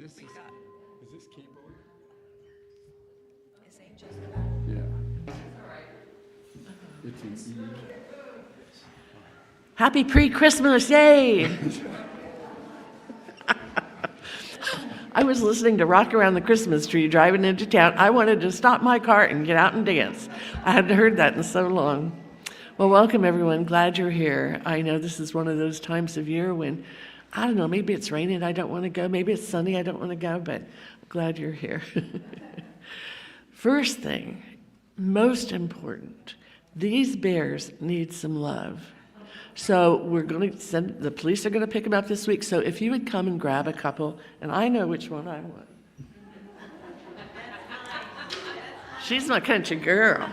Is this keyboard? Is Angel's? Yeah. It's an E. Happy pre-Christmas, yay! I was listening to Rock Around the Christmas Tree driving into town. I wanted to stop my car and get out and dance. I hadn't heard that in so long. Well, welcome everyone. Glad you're here. I know this is one of those times of year when, I don't know, maybe it's raining, I don't want to go. Maybe it's sunny, I don't want to go, but I'm glad you're here. First thing, most important, these bears need some love. So we're going to send, the police are going to pick them up this week. So if you would come and grab a couple, and I know which one I want. She's my country girl.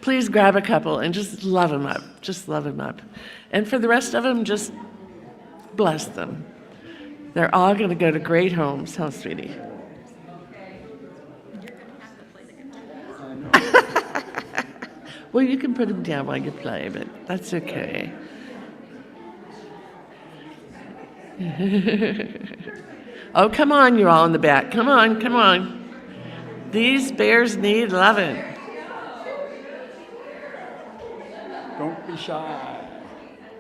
Please grab a couple and just love them up. Just love them up. And for the rest of them, just bless them. They're all going to go to great homes, huh, sweetie? Well, you can put them down while you play, but that's okay. Oh, come on, you're all in the back. Come on, come on. These bears need loving. Don't be shy.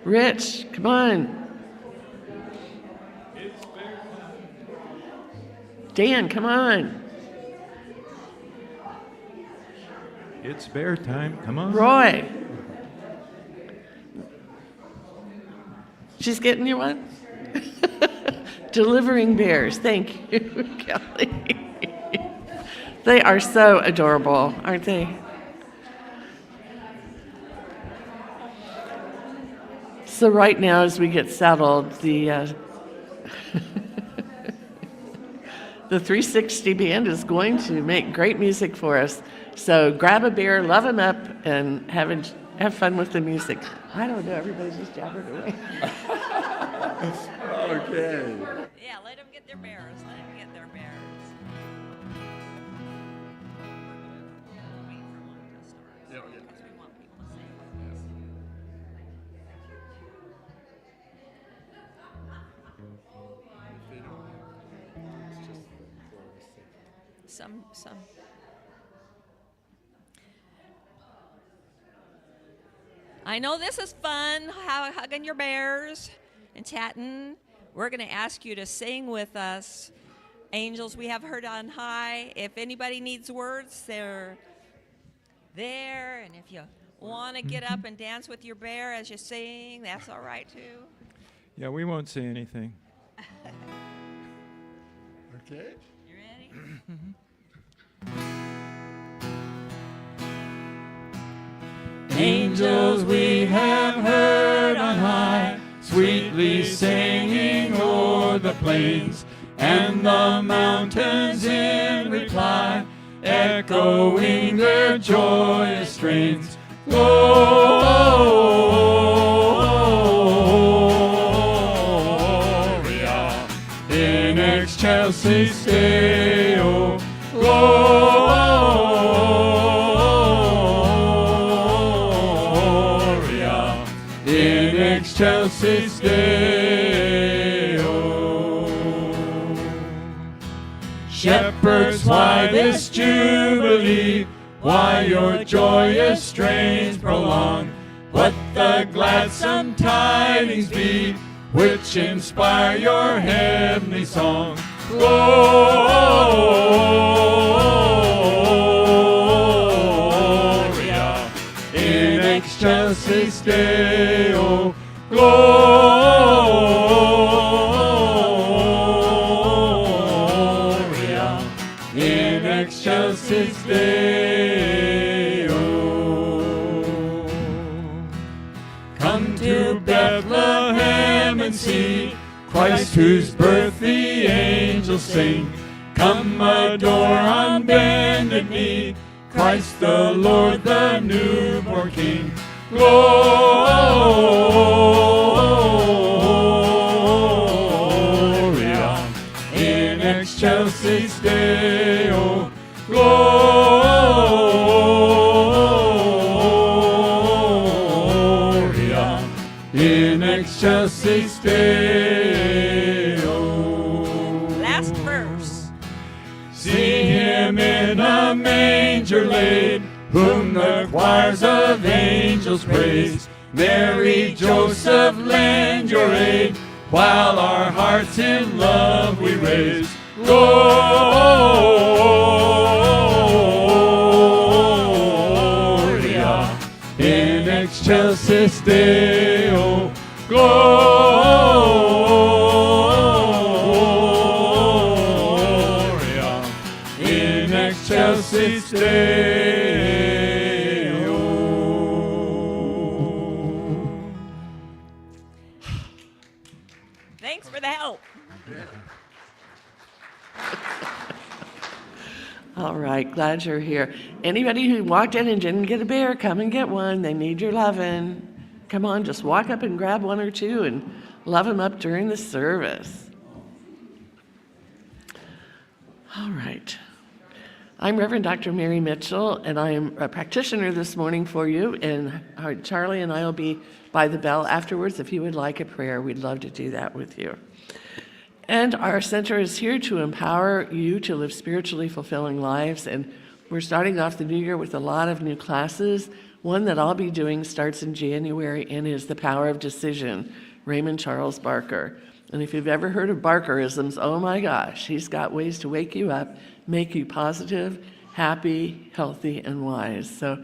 Rich, come on. Dan, come on. It's bear time. Come on. Roy. She's getting you one? Delivering bears. Thank you, Kelly. They are so adorable, aren't they? So right now, as we get settled, the 360 band is going to make great music for us. So grab a beer, love them up, and have fun with the music. I don't know, everybody's just jabbering away. Okay. Yeah, let them get their bears. Let them get their bears. Wait for one to start. Yeah. Because we want people to sing. Some. I know this is fun, hugging your bears and chatting. We're going to ask you to sing with us. Angels, we have heard on high. If anybody needs words, they're there. And if you want to get up and dance with your bear as you sing, that's all right too. Yeah, we won't say anything. Okay. You ready? Angels we have heard on high, sweetly singing o'er the plains, and the mountains in reply, echoing their joyous strains. Gloria in excelsis Deo. Gloria in excelsis Deo. Shepherds, why this jubilee? Why your joyous strains prolong? What the gladsome tidings be, which inspire your heavenly song? Gloria in excelsis Deo. Gloria in excelsis Deo. Come to Bethlehem and see Christ, whose birth the angels sing. Come adore on bended knee Christ the Lord, the newborn King. Gloria in excelsis Deo. Gloria in excelsis Deo. See him in a manger laid, whom the choirs of angels praise. Mary, Joseph, lend your aid, while our hearts in love we raise. Gloria in excelsis Deo. Gloria in excelsis Deo. Thanks for the help. All right, glad you're here. Anybody who walked in and didn't get a bear, come and get one. They need your loving. Come on, just walk up and grab one or two and love them up during the service. All right. I'm Reverend Dr. Mary Mitchell, and I am a practitioner this morning for you. And Charlie and I will be by the bell afterwards. If you would like a prayer, we'd love to do that with you. And our center is here to empower you to live spiritually fulfilling lives. And we're starting off the new year with a lot of new classes. One that I'll be doing starts in January and is The Power of Decision, Raymond Charles Barker. And if you've ever heard of Barkerisms, oh my gosh, he's got ways to wake you up, make you positive, happy, healthy, and wise. So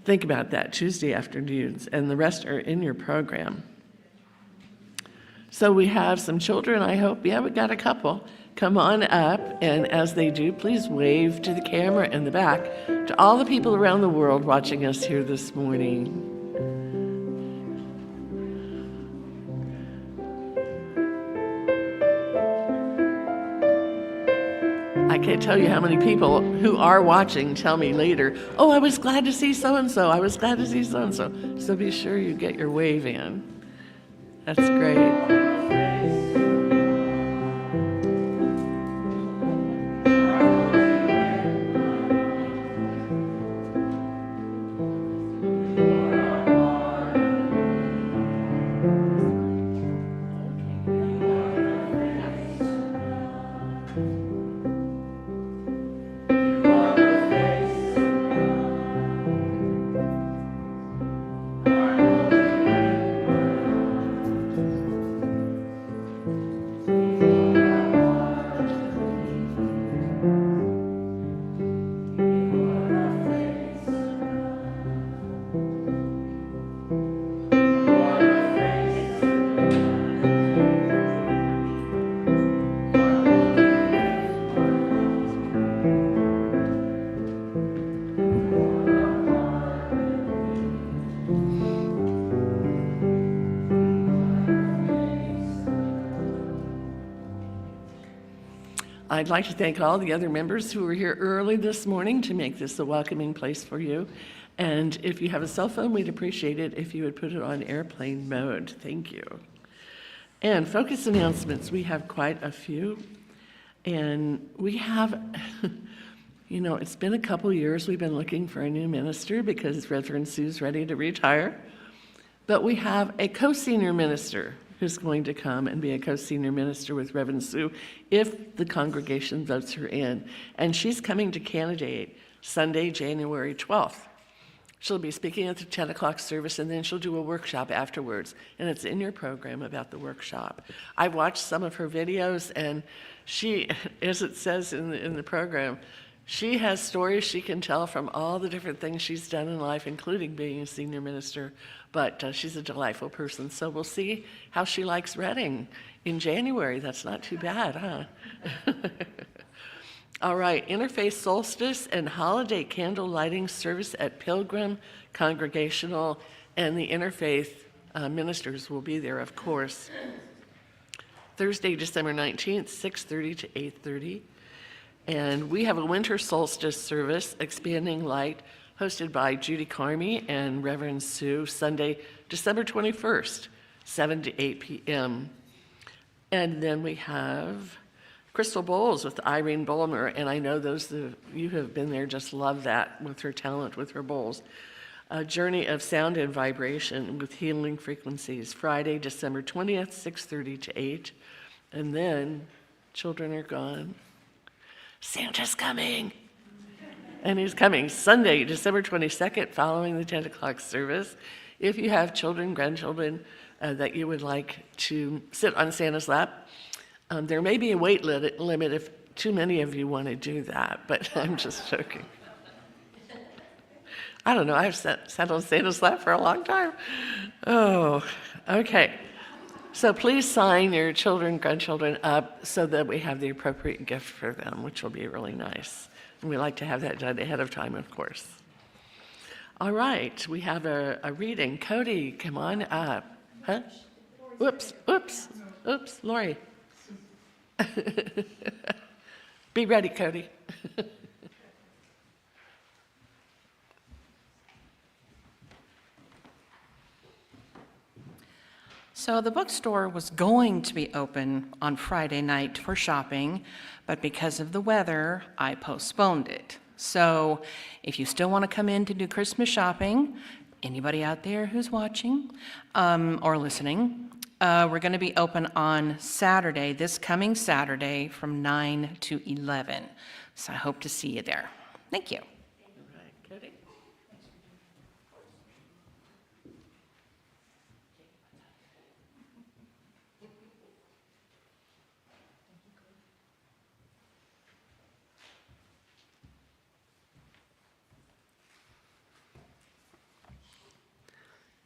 think about that Tuesday afternoons, and the rest are in your program. So we have some children, I hope. Yeah, we got a couple. Come on up, and as they do, please wave to the camera in the back to all the people around the world watching us here this morning. I can't tell you how many people who are watching tell me later, oh, I was glad to see so-and-so, I was glad to see so-and-so. So be sure you get your wave in. That's great. I'd like to thank all the other members who were here early this morning to make this a welcoming place for you. And if you have a cell phone, we'd appreciate it if you would put it on airplane mode. Thank you. And focus announcements, we have quite a few. And we have, you know, it's been a couple years we've been looking for a new minister because Reverend Sue's ready to retire. But we have a co-senior minister who's going to come and be a co-senior minister with Reverend Sue if the congregation votes her in. And she's coming to candidate Sunday, January 12th. She'll be speaking at the 10 o'clock service, and then she'll do a workshop afterwards. And it's in your program about the workshop. I watched some of her videos, and she, as it says in the program, she has stories she can tell from all the different things she's done in life, including being a senior minister. But she's a delightful person. So we'll see how she likes Reading in January. That's not too bad, huh? All right, Interfaith Solstice and Holiday Candle Lighting Service at Pilgrim Congregational, and the Interfaith ministers will be there, of course. Thursday, December 19th, 6:30 to 8:30. And we have a winter solstice service, Expanding Light, hosted by Judy Carmi and Reverend Sue, Sunday, December 21st, 7 to 8 p.m. And then we have Crystal Bowls with Irene Bulmer, and I know those of you who have been there just love that with her talent with her bowls. A Journey of Sound and Vibration with Healing Frequencies, Friday, December 20th, 6:30 to 8. And then Children Are Gone. Santa's coming. And he's coming Sunday, December 22nd, following the 10 o'clock service. If you have children, grandchildren that you would like to sit on Santa's lap, there may be a weight limit if too many of you want to do that, but I'm just joking. I don't know, I've sat on Santa's lap for a long time. Oh, okay. So please sign your children, grandchildren up so that we have the appropriate gift for them, which will be really nice. And we like to have that done ahead of time, of course. All right, we have a reading. Cody, come on up. Huh? Oops, Lori. Be ready, Cody. So the bookstore was going to be open on Friday night for shopping, but because of the weather, I postponed it. So if you still want to come in to do Christmas shopping, anybody out there who's watching or listening, we're going to be open on Saturday, this coming Saturday from 9 to 11. So I hope to see you there. Thank you. All right, Cody.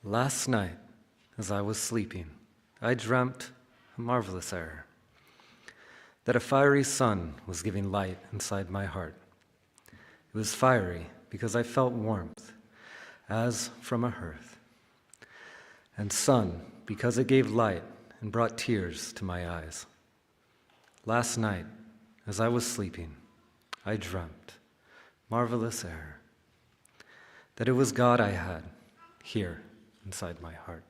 Last night, as I was sleeping, I dreamt a marvelous error, that a fiery sun was giving light inside my heart. It was fiery because I felt warmth, as from a hearth, and sun because it gave light and brought tears to my eyes. Last night, as I was sleeping, I dreamt, marvelous error, that it was God I had here inside my heart.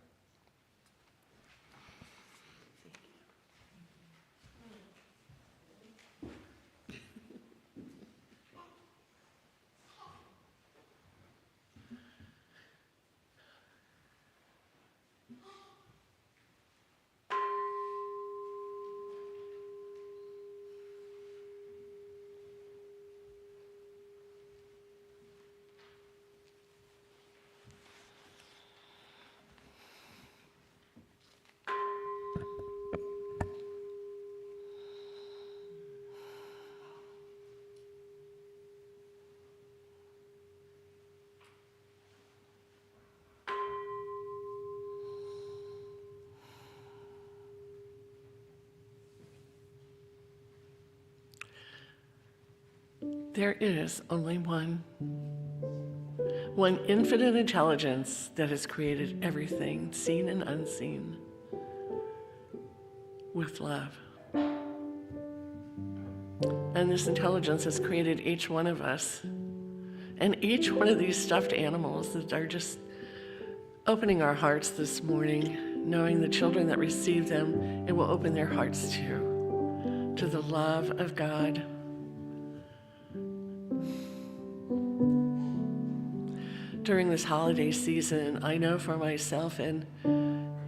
There is only one infinite intelligence that has created everything, seen and unseen, with love. And this intelligence has created each one of us and each one of these stuffed animals that are just opening our hearts this morning, knowing the children that receive them, it will open their hearts to the love of God. During this holiday season, I know for myself and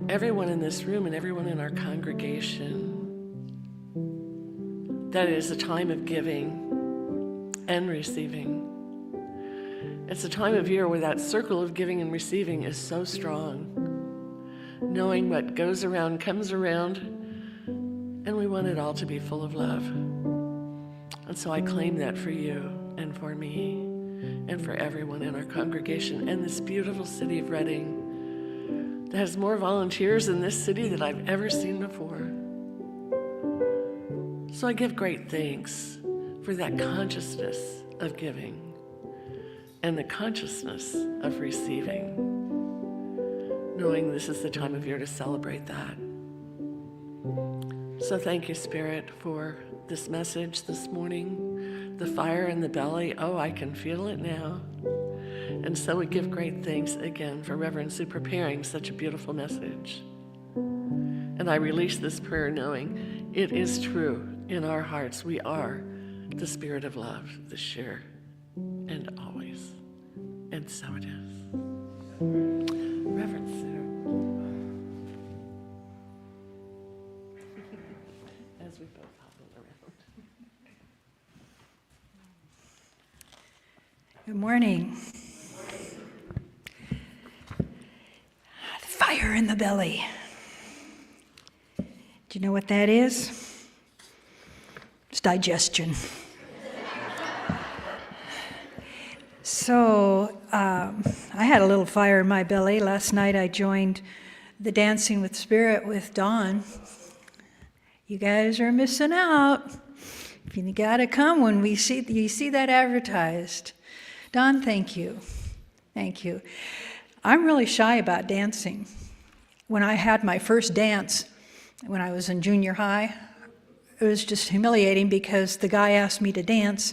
everyone in this room and everyone in our congregation, that it is a time of giving and receiving. It's a time of year where that circle of giving and receiving is so strong. Knowing what goes around comes around, and we want it all to be full of love. And so I claim that for you and for me and for everyone in our congregation and this beautiful city of Redding that has more volunteers in this city than I've ever seen before. So I give great thanks for that consciousness of giving and the consciousness of receiving, knowing this is the time of year to celebrate that. So thank you, Spirit, for this message this morning, the fire in the belly. Oh, I can feel it now. And so we give great thanks again for Reverend Sue preparing such a beautiful message. And I release this prayer knowing it is true in our hearts. We are the spirit of love, this year and always. And so it is. Reverend Sue. As we both hobble around. Good morning. Fire in the belly. Do you know what that is? It's digestion. So I had a little fire in my belly. Last night I joined the Dancing with Spirit with Dawn. You guys are missing out. You gotta come when you see that advertised. Don, thank you. Thank you. I'm really shy about dancing. When I had my first dance, when I was in junior high, it was just humiliating because the guy asked me to dance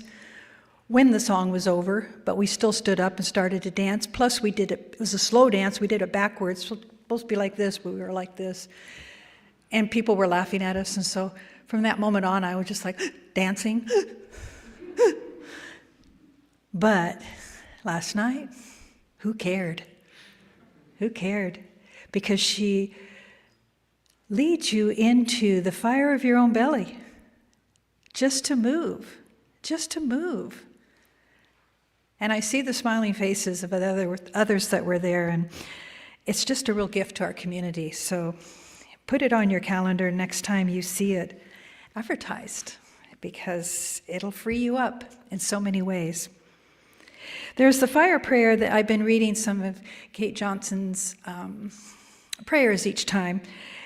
when the song was over, but we still stood up and started to dance. Plus it was a slow dance, we did it backwards. It was supposed to be like this, but we were like this. And people were laughing at us, and so from that moment on, I was just like dancing. But last night, who cared? Who cared? Because she leads you into the fire of your own belly, just to move. And I see the smiling faces of others that were there, and it's just a real gift to our community. So put it on your calendar next time you see it advertised, because it'll free you up in so many ways. There's the fire prayer that I've been reading some of Kate Johnson's prayers each time.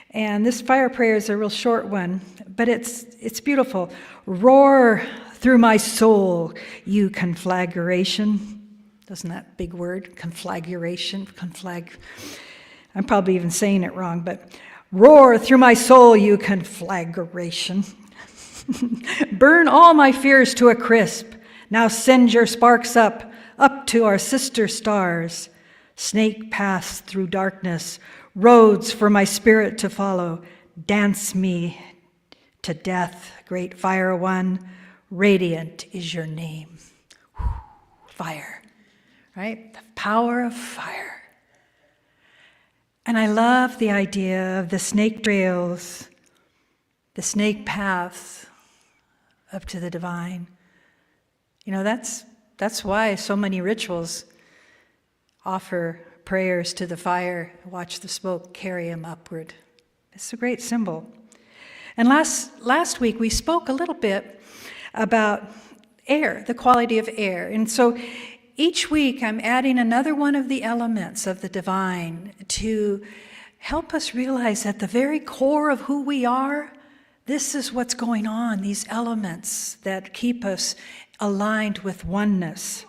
And this fire prayer is a real short one, but it's beautiful. Roar through my soul, you conflagration. Doesn't that big word, conflagration, I'm probably even saying it wrong, but roar through my soul, you conflagration. Burn all my fears to a crisp. Now send your sparks up to our sister stars. Snake paths through darkness, roads for my spirit to follow. Dance me to death, great fire one. Radiant is your name. Fire, right? The power of fire. And I love the idea of the snake trails, the snake paths up to the divine. You know, that's why so many rituals offer prayers to the fire, watch the smoke carry them upward. It's a great symbol. And last week we spoke a little bit about air, the quality of air. And so each week I'm adding another one of the elements of the divine to help us realize at the very core of who we are, this is what's going on, these elements that keep us aligned with oneness.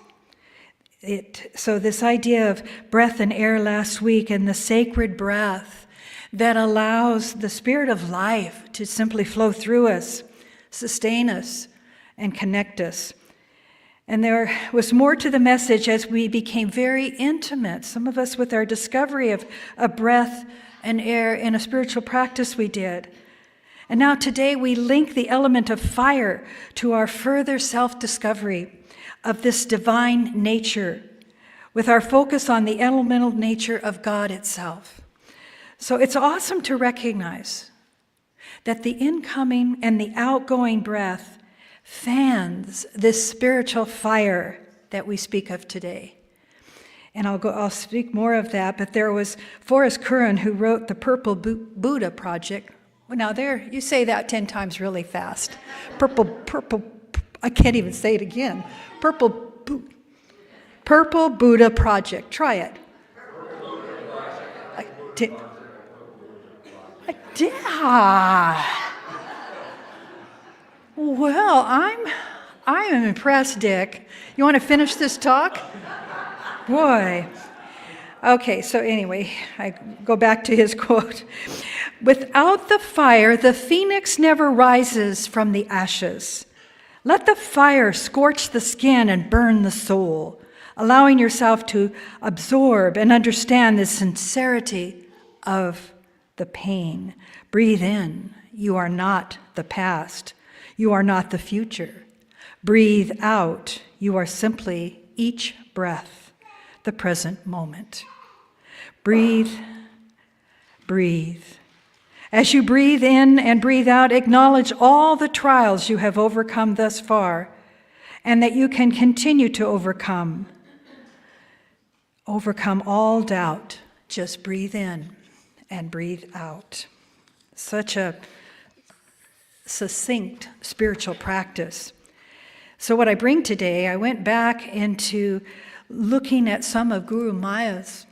So this idea of breath and air last week, and the sacred breath that allows the spirit of life to simply flow through us, sustain us, and connect us. And there was more to the message as we became very intimate, some of us with our discovery of breath and air in a spiritual practice we did. And now today we link the element of fire to our further self-discovery of this divine nature with our focus on the elemental nature of God itself. So it's awesome to recognize that the incoming and the outgoing breath fans this spiritual fire that we speak of today. And I'll speak more of that, but there was Forrest Curran who wrote the Purple Buddha Project. Well, now there, you say that 10 times really fast. Purple, I can't even say it again. Purple Buddha Project. Try it. I did. Well, I am impressed, Dick. You want to finish this talk? Boy. Okay, so anyway, I go back to his quote. Without the fire, the phoenix never rises from the ashes. Let the fire scorch the skin and burn the soul, allowing yourself to absorb and understand the sincerity of the pain. Breathe in. You are not the past. You are not the future. Breathe out. You are simply each breath, the present moment. Breathe, breathe. As you breathe in and breathe out, acknowledge all the trials you have overcome thus far and that you can continue to overcome all doubt. Just breathe in and breathe out. Such a succinct spiritual practice. So what I bring today, I went back into looking at some of Guru Maya's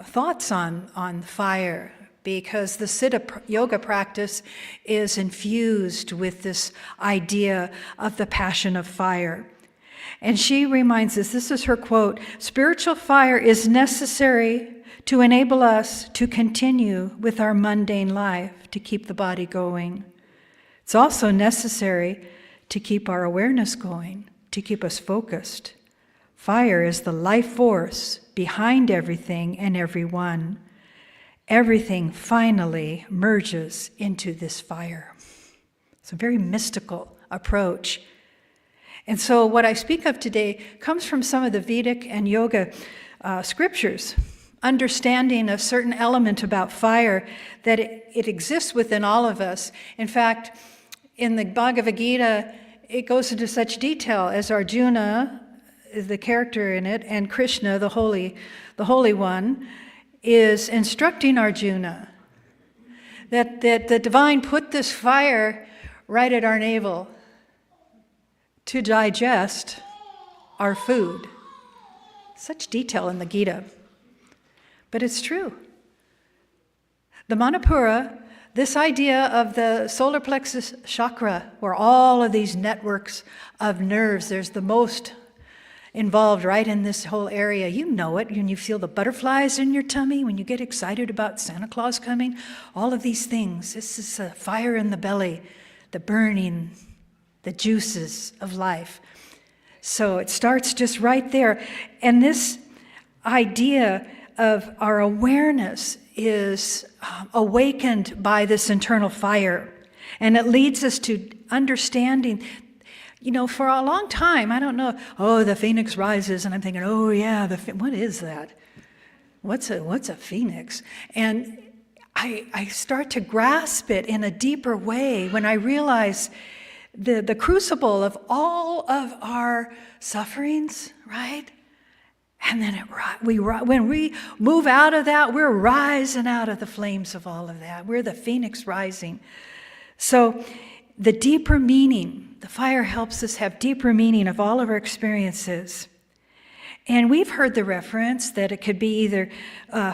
thoughts on fire, because the Siddha yoga practice is infused with this idea of the passion of fire. And she reminds us, this is her quote, "Spiritual fire is necessary to enable us to continue with our mundane life, to keep the body going. It's also necessary to keep our awareness going, to keep us focused. Fire is the life force behind everything and everyone. Everything finally merges into this fire." It's a very mystical approach. And so what I speak of today comes from some of the Vedic and yoga scriptures, understanding a certain element about fire, that it exists within all of us. In fact, in the Bhagavad Gita, it goes into such detail as Arjuna, the character in it, and Krishna, the Holy One, is instructing Arjuna that the divine put this fire right at our navel to digest our food. Such detail in the Gita. But it's true. The Manipura, this idea of the solar plexus chakra, where all of these networks of nerves, there's the most involved right in this whole area. You know it when you feel the butterflies in your tummy, when you get excited about Santa Claus coming, all of these things. This is a fire in the belly, the burning, the juices of life. So it starts just right there. And this idea of our awareness is awakened by this internal fire. And it leads us to understanding. You know, for a long time, I don't know, the phoenix rises, and I'm thinking, oh yeah, what is that? What's a phoenix? And I start to grasp it in a deeper way when I realize the crucible of all of our sufferings, right? And then when we move out of that, we're rising out of the flames of all of that. We're the phoenix rising. So the deeper meaning, the fire helps us have deeper meaning of all of our experiences. And we've heard the reference that it could be either,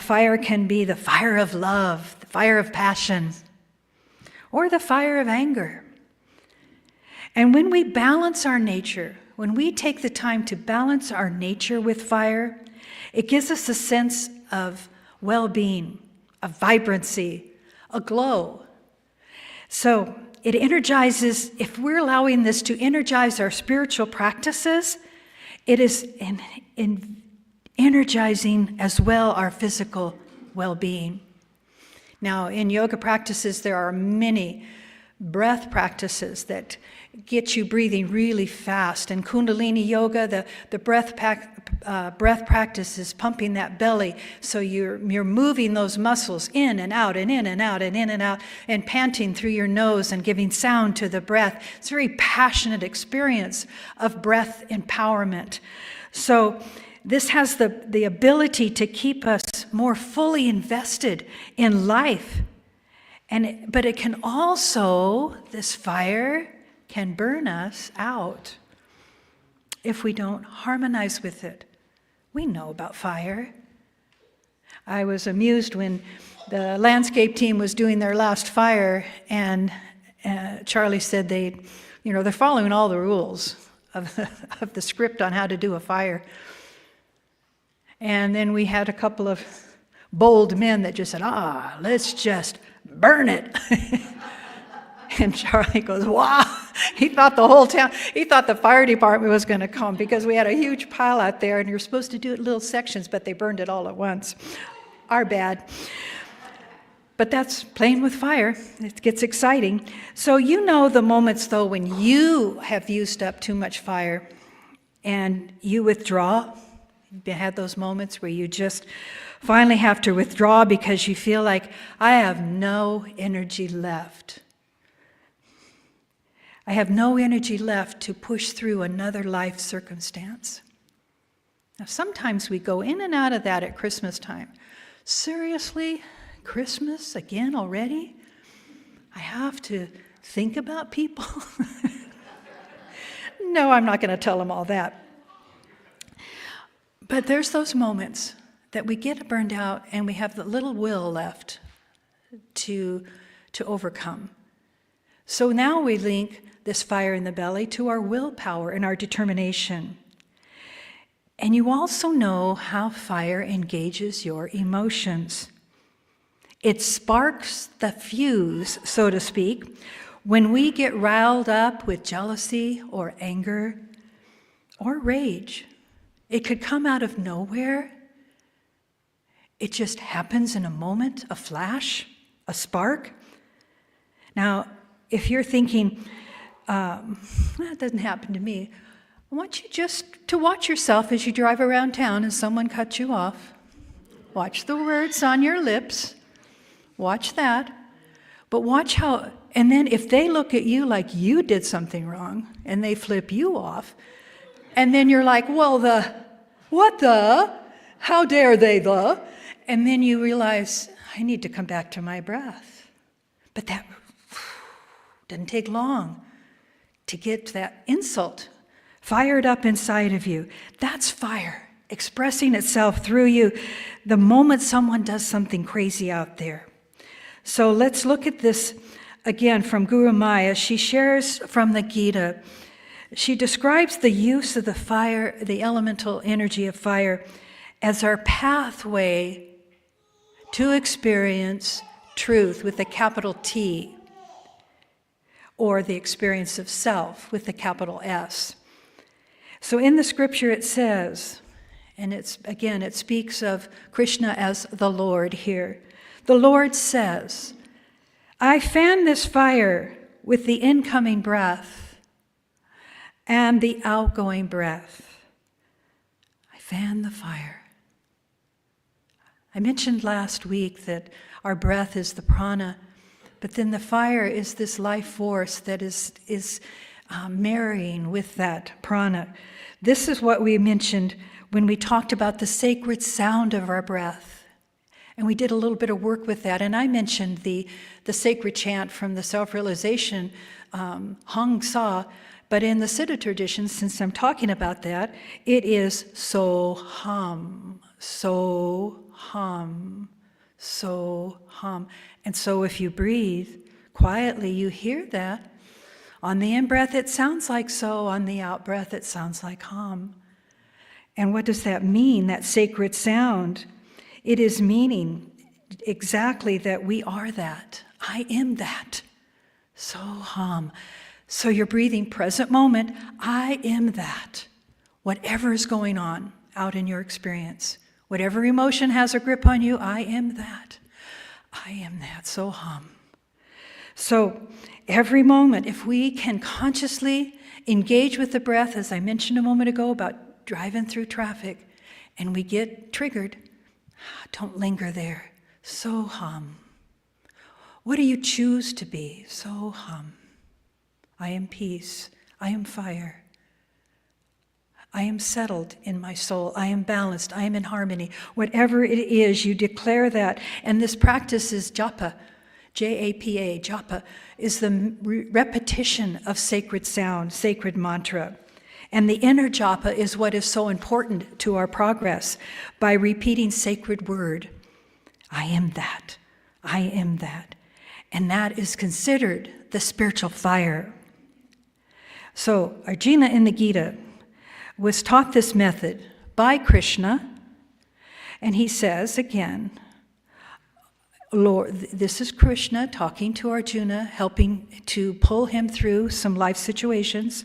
fire can be the fire of love, the fire of passion, or the fire of anger. And when we balance our nature, when we take the time to balance our nature with fire, it gives us a sense of well-being, of vibrancy, a glow. So it energizes, if we're allowing this to energize our spiritual practices, it is energizing as well our physical well-being. Now, in yoga practices, there are many breath practices that get you breathing really fast. And Kundalini yoga, the breath practice is pumping that belly, so you're moving those muscles in and out and in and out and in and out, and panting through your nose and giving sound to the breath. It's a very passionate experience of breath empowerment. So this has the ability to keep us more fully invested in life. But it can also, this fire can burn us out if we don't harmonize with it. We know about fire. I was amused when the landscape team was doing their last fire, and Charlie said they're following all the rules of the script on how to do a fire. And then we had a couple of bold men that just said, let's just burn it. And Charlie goes, wow. He thought the fire department was going to come, because we had a huge pile out there and you're supposed to do it in little sections, but they burned it all at once. Our bad. But that's playing with fire. It gets exciting. So you know the moments, though, when you have used up too much fire and you withdraw. You've had those moments where you just finally have to withdraw because you feel like, I have no energy left. I have no energy left to push through another life circumstance. Now, sometimes we go in and out of that at Christmas time. Seriously? Christmas again already? I have to think about people? No, I'm not going to tell them all that. But there's those moments that we get burned out and we have the little will left to overcome. So now we link this fire in the belly to our willpower and our determination. And you also know how fire engages your emotions. It sparks the fuse, so to speak, when we get riled up with jealousy or anger or rage. It could come out of nowhere. It just happens in a moment, a flash, a spark. Now, if you're thinking, that doesn't happen to me, I want you just to watch yourself as you drive around town and someone cuts you off. Watch the words on your lips. Watch that. But watch how, and then if they look at you like you did something wrong and they flip you off, and then you're like, well, how dare they, and then you realize, I need to come back to my breath. But that doesn't take long to get that insult fired up inside of you. That's fire expressing itself through you the moment someone does something crazy out there. So let's look at this again from Guru Maya. She shares from the Gita. She describes the use of the fire, the elemental energy of fire, as our pathway to experience truth with a capital T, or the experience of self with a capital S. So in the scripture it says, and it speaks of Krishna as the Lord here. The Lord says, I fan this fire with the incoming breath and the outgoing breath. I fan the fire. I mentioned last week that our breath is the prana, but then the fire is this life force that is marrying with that prana. This is what we mentioned when we talked about the sacred sound of our breath. And we did a little bit of work with that. And I mentioned the sacred chant from the self-realization, Hang Sa. But in the Siddha tradition, since I'm talking about that, it is So Hum, So Hum, So Hum. And so if you breathe quietly, you hear that. On the in-breath, it sounds like so. On the out-breath, it sounds like hum. And what does that mean, that sacred sound? It is meaning exactly that we are that. I am that. So hum. So you're breathing present moment. I am that. Whatever is going on out in your experience, whatever emotion has a grip on you, I am that. I am that. So hum. So every moment, if we can consciously engage with the breath, as I mentioned a moment ago about driving through traffic, and we get triggered, don't linger there. So hum. What do you choose to be? So hum. I am peace. I am fire. I am settled in my soul. I am balanced. I am in harmony. Whatever it is, you declare that. And this practice is japa. J-A-P-A. Japa is the repetition of sacred sound, sacred mantra. And the inner japa is what is so important to our progress by repeating sacred word. I am that. I am that. And that is considered the spiritual fire. So Arjuna in the Gita was taught this method by Krishna. And he says again, Lord, this is Krishna talking to Arjuna, helping to pull him through some life situations.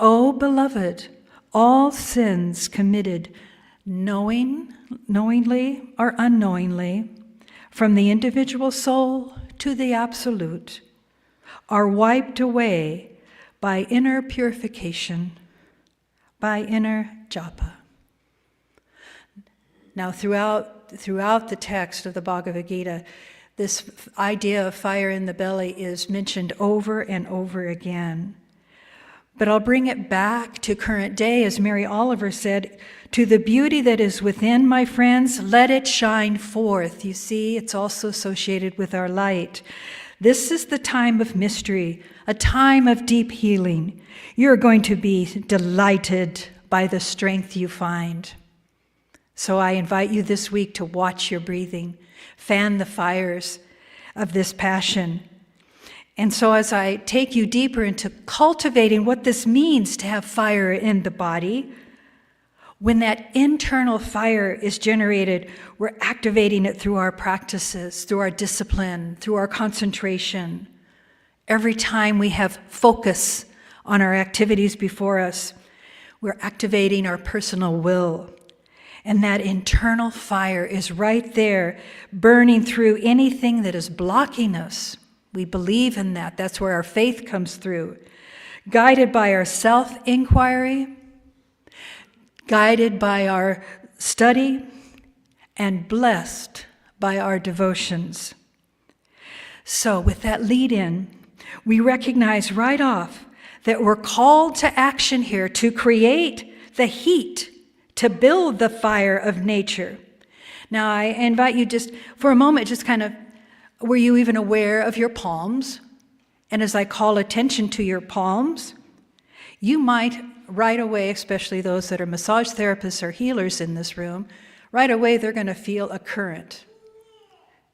O beloved, all sins committed knowingly or unknowingly, from the individual soul to the absolute, are wiped away by inner purification, by inner japa. Now, throughout the text of the Bhagavad Gita, This idea of fire in the belly is mentioned over and over again. But I'll bring it back to current day, as Mary Oliver said, to the beauty that is within, my friends, let it shine forth. You see, it's also associated with our light. This is the time of mystery, a time of deep healing. You're going to be delighted by the strength you find. So I invite you this week to watch your breathing, fan the fires of this passion. And so as I take you deeper into cultivating what this means to have fire in the body, when that internal fire is generated, we're activating it through our practices, through our discipline, through our concentration. Every time we have focus on our activities before us, we're activating our personal will. And that internal fire is right there, burning through anything that is blocking us. We believe in that. That's where our faith comes through. Guided by our self-inquiry, guided by our study, and blessed by our devotions. So with that lead-in, we recognize right off that we're called to action here to create the heat, to build the fire of nature. Now, I invite you just for a moment, just kind of, were you even aware of your palms? And as I call attention to your palms, you might right away, especially those that are massage therapists or healers in this room, right away they're going to feel a current.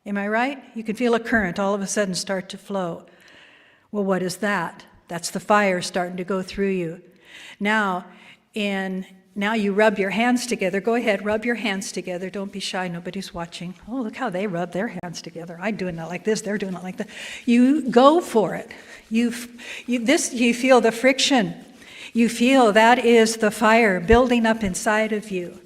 Am I right? You can feel a current all of a sudden start to flow. Well, what is that? That's the fire starting to go through you. Now you rub your hands together. Go ahead, rub your hands together. Don't be shy, nobody's watching. Oh, look how they rub their hands together. I'm doing it like this, they're doing it like that. You go for it. You feel the friction. You feel that is the fire building up inside of you.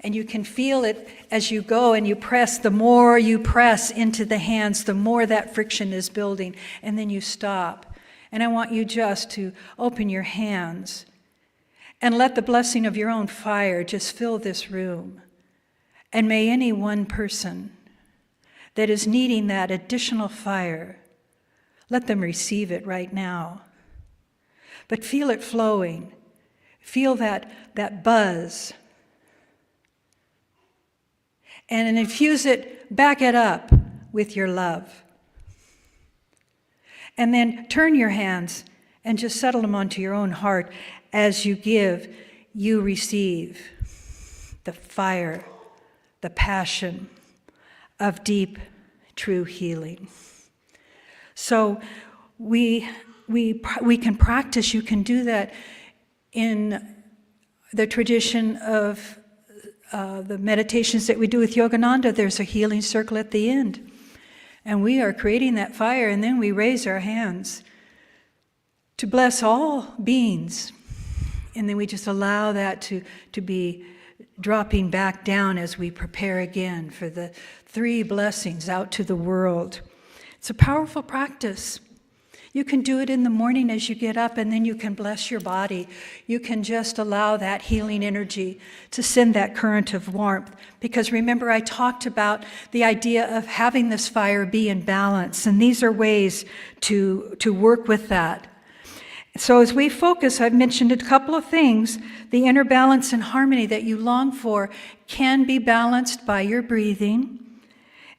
And you can feel it as you go and you press. The more you press into the hands, the more that friction is building. And then you stop. And I want you just to open your hands and let the blessing of your own fire just fill this room. And may any one person that is needing that additional fire, let them receive it right now. But feel it flowing. Feel that buzz. And infuse it, back it up with your love. And then turn your hands and just settle them onto your own heart. As you give, you receive the fire, the passion of deep, true healing. So we can practice. You can do that in the tradition of the meditations that we do with Yogananda. There's a healing circle at the end. And we are creating that fire, and then we raise our hands to bless all beings. And then we just allow that to be dropping back down as we prepare again for the 3 blessings out to the world. It's a powerful practice. You can do it in the morning as you get up, and then you can bless your body. You can just allow that healing energy to send that current of warmth. Because remember, I talked about the idea of having this fire be in balance, and these are ways to work with that. So as we focus, I've mentioned a couple of things. The inner balance and harmony that you long for can be balanced by your breathing.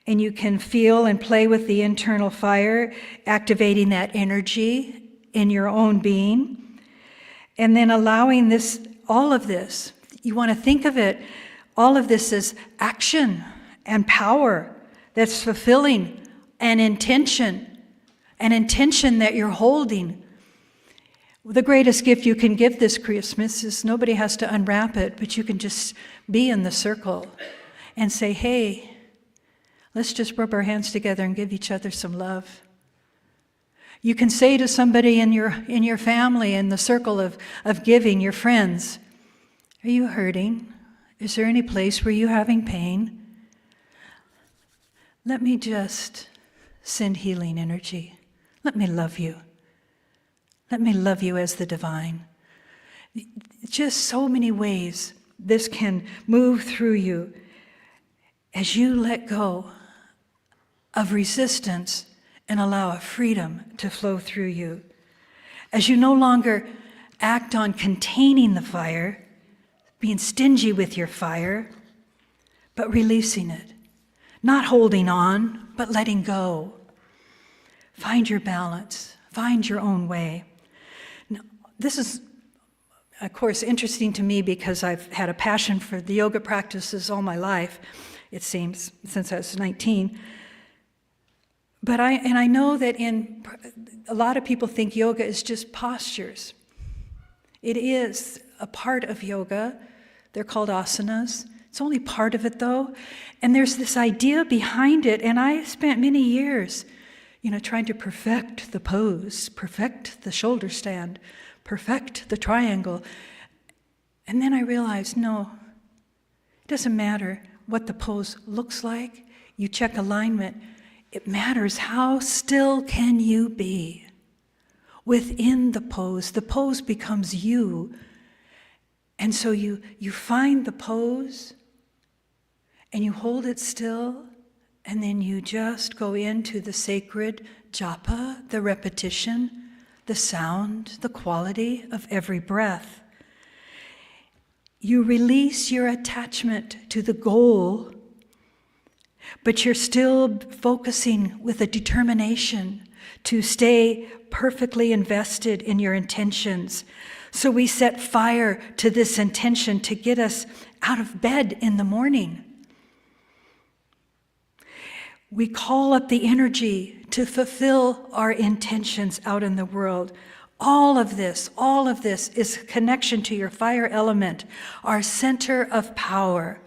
And you can feel and play with the internal fire, activating that energy in your own being. And then allowing all of this, you want to think of it, all of this as action and power that's fulfilling an intention that you're holding. The greatest gift you can give this Christmas is nobody has to unwrap it, but you can just be in the circle and say, hey, let's just rub our hands together and give each other some love. You can say to somebody in your family, in the circle of giving, your friends, are you hurting? Is there any place where you're having pain? Let me just send healing energy. Let me love you. Let me love you as the divine. Just so many ways this can move through you as you let go of resistance and allow a freedom to flow through you. As you no longer act on containing the fire, being stingy with your fire, but releasing it. Not holding on, but letting go. Find your balance. Find your own way. Now, this is, of course, interesting to me because I've had a passion for the yoga practices all my life, it seems, since I was 19. But I know that a lot of people think yoga is just postures. It is a part of yoga. They're called asanas. It's only part of it, though. And there's this idea behind it, and I spent many years, trying to perfect the pose, perfect the shoulder stand, perfect the triangle. And then I realized, no, it doesn't matter what the pose looks like. You check alignment. It matters how still can you be within the pose. The pose becomes you. And so you find the pose and you hold it still, and then you just go into the sacred japa, the repetition, the sound, the quality of every breath. You release your attachment to the goal, but you're still focusing with a determination to stay perfectly invested in your intentions. So we set fire to this intention to get us out of bed in the morning. We call up the energy to fulfill our intentions out in the world. All of this is connection to your fire element, our center of power.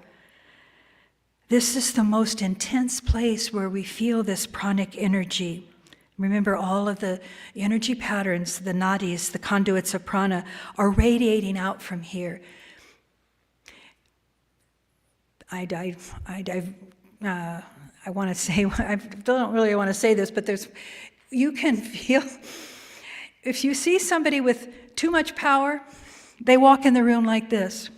This is the most intense place where we feel this pranic energy. Remember, all of the energy patterns, the nadis, the conduits of prana, are radiating out from here. I want to say, I don't really want to say this, but you can feel, if you see somebody with too much power, they walk in the room like this.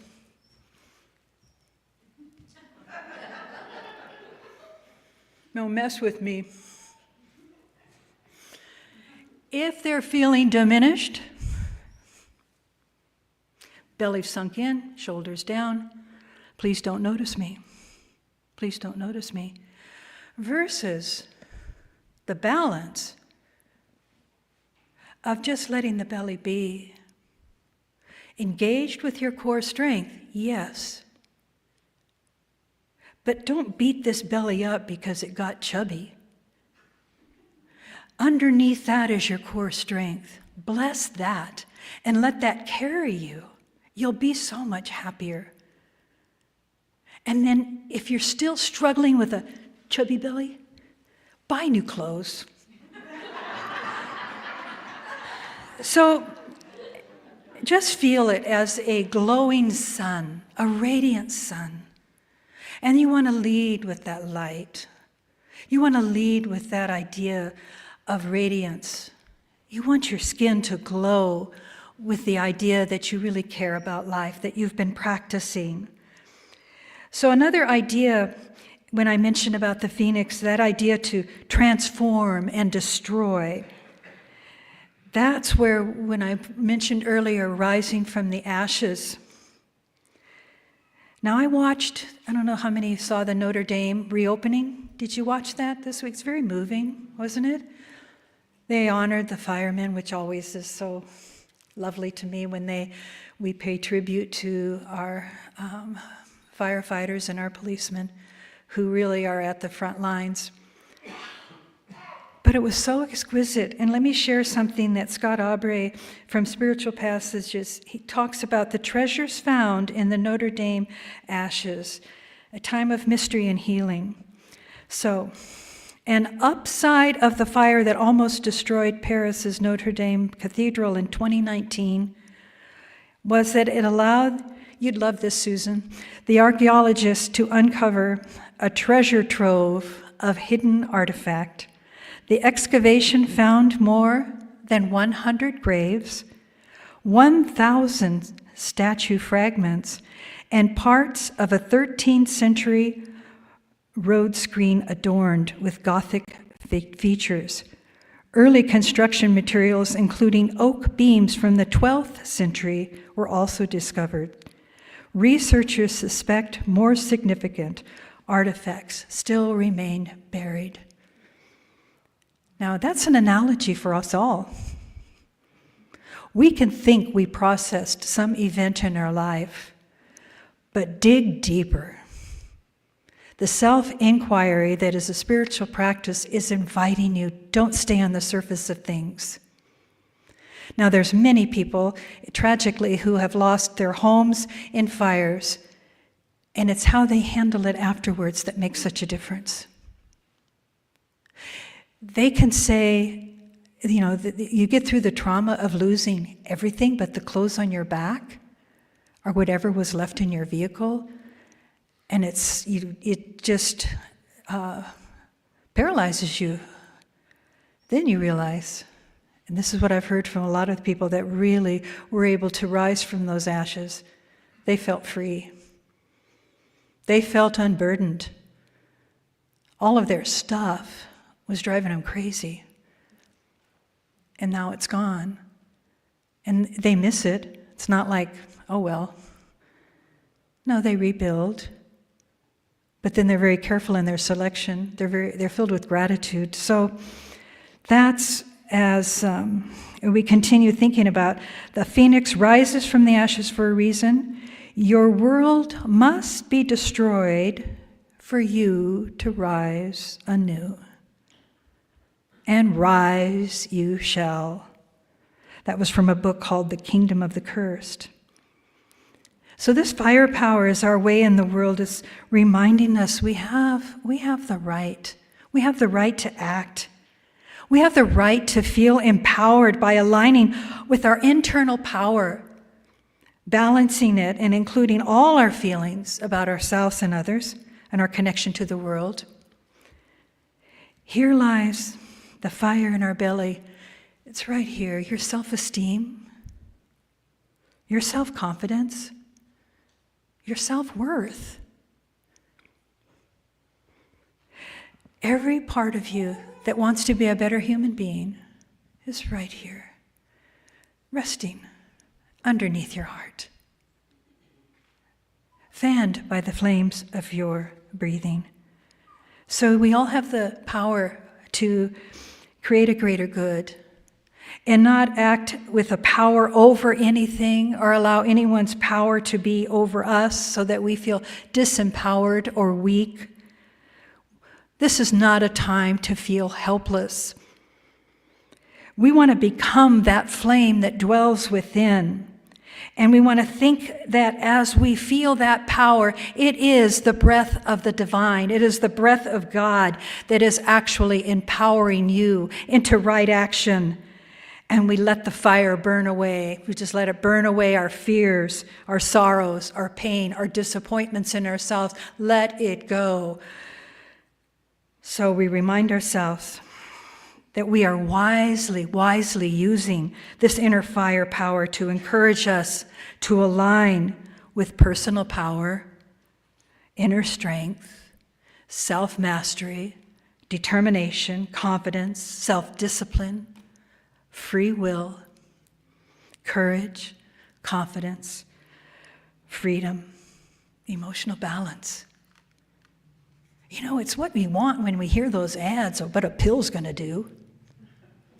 Don't mess with me. If they're feeling diminished, belly sunk in, shoulders down, please don't notice me. Please don't notice me. Versus the balance of just letting the belly be. Engaged with your core strength, yes. But don't beat this belly up because it got chubby. Underneath that is your core strength. Bless that and let that carry you. You'll be so much happier. And then if you're still struggling with a chubby belly, buy new clothes. So just feel it as a glowing sun, a radiant sun. And you want to lead with that light. You want to lead with that idea of radiance. You want your skin to glow with the idea that you really care about life, that you've been practicing. So another idea, when I mentioned about the phoenix, that idea to transform and destroy, that's where, when I mentioned earlier, rising from the ashes. Now I watched, I don't know how many saw the Notre Dame reopening. Did you watch that this week? It's very moving, wasn't it? They honored the firemen, which always is so lovely to me when we pay tribute to our firefighters and our policemen who really are at the front lines. But it was so exquisite. And let me share something that Scott Aubrey from Spiritual Passages, he talks about the treasures found in the Notre Dame ashes, a time of mystery and healing. So, an upside of the fire that almost destroyed Paris's Notre Dame Cathedral in 2019 was that it allowed, you'd love this, Susan, the archaeologists to uncover a treasure trove of hidden artifact. The excavation found more than 100 graves, 1,000 statue fragments, and parts of a 13th century road screen adorned with Gothic features. Early construction materials, including oak beams from the 12th century, were also discovered. Researchers suspect more significant artifacts still remain buried. Now, that's an analogy for us all. We can think we processed some event in our life, but dig deeper. The self-inquiry that is a spiritual practice is inviting you, don't stay on the surface of things. Now, there's many people, tragically, who have lost their homes in fires, and it's how they handle it afterwards that makes such a difference. They can say, you get through the trauma of losing everything but the clothes on your back or whatever was left in your vehicle, and it just paralyzes you. Then you realize, and this is what I've heard from a lot of people that really were able to rise from those ashes, they felt free. They felt unburdened. All of their stuff was driving them crazy. And now it's gone. And they miss it. It's not like, oh well. No, they rebuild. But then they're very careful in their selection. They're filled with gratitude. So that's as we continue thinking about the phoenix rises from the ashes for a reason. Your world must be destroyed for you to rise anew. And rise you shall. That was from a book called The Kingdom of the Cursed. So this firepower is our way in the world, is reminding us we have the right. We have the right to act. We have the right to feel empowered by aligning with our internal power, balancing it and including all our feelings about ourselves and others and our connection to the world. Here lies the fire in our belly. It's right here. Your self-esteem, your self-confidence, your self-worth. Every part of you that wants to be a better human being is right here, resting underneath your heart, fanned by the flames of your breathing. So we all have the power to create a greater good and not act with a power over anything or allow anyone's power to be over us so that we feel disempowered or weak. This is not a time to feel helpless. We want to become that flame that dwells within. And we want to think that as we feel that power, it is the breath of the divine. It is the breath of God that is actually empowering you into right action. And we let the fire burn away. We just let it burn away our fears, our sorrows, our pain, our disappointments in ourselves. Let it go. So we remind ourselves that we are wisely using this inner fire power to encourage us to align with personal power, inner strength, self-mastery, determination, confidence, self-discipline, free will, courage, confidence, freedom, emotional balance. You know, it's what we want when we hear those ads of what a pill's going to do,